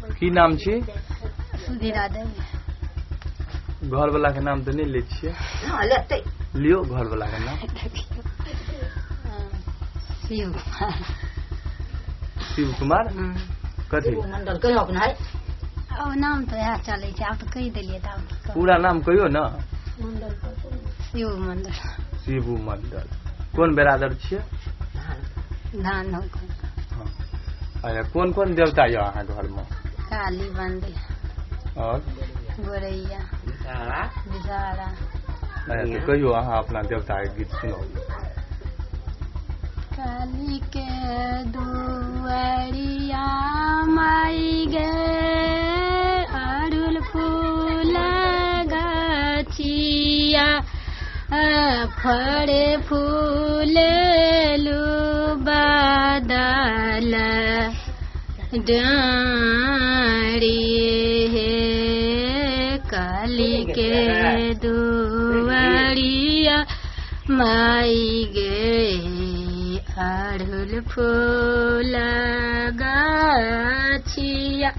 की नाम छी? सुधीरा देवी। घर वाला के नाम तो नहीं ले छिए? हां लेते। लियो घर वाला के नाम। शिव कुमार। शिव कुमार? कथी? मंडल कहियो अपना है। अब नाम तो यह चले छै, आप तो कह देलिए त पूरा नाम कहियो ना। मंडल शिव मंडल। शिव मंडल। कौन बेरादर छिए? धान हो। अच्छा, कौन देवता यो अहाँ घर में? काली मंदिर और गोरैया विषारा। अच्छा, तो कहियो अहाँ अपना देवता के गीत सुनो। काली के दुआरिया माई गे अड़ुल फूल गाछिया फड़े फूल बादल डाँड़ी हे काली के दुआरिया माई गे अड़हुल फूल गाछिया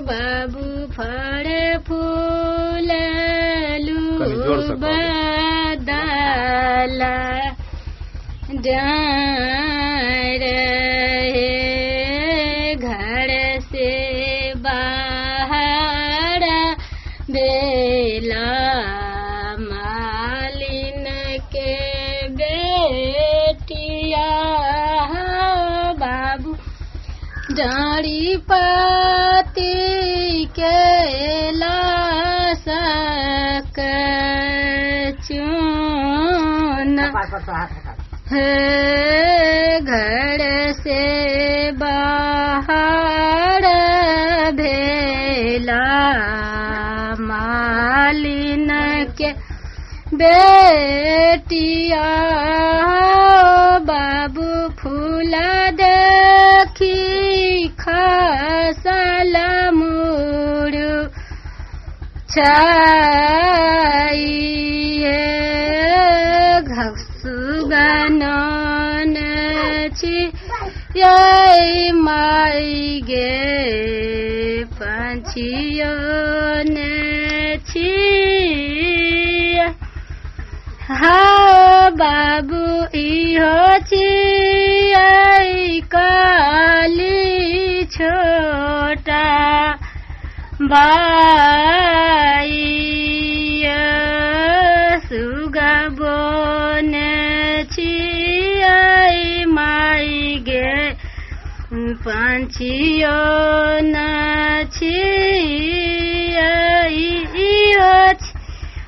बाबू फड़े फूल बादल डाँड़ घर से बाहर बेला मालिन के बेटिया बाबू डाँड़ी पाती के लासक चून घर से बाहर भेला मालिन के बेटिया बाबू फूल देखी खसल मुरु छाइए सुगनन छी ये माई गे पंछियन छी हा बाबू इहो छी काली छोटा बाई सुगा बोन छियै माई गे पंछियो न छियै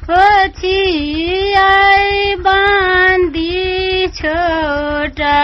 हो छियै बांदी छोटा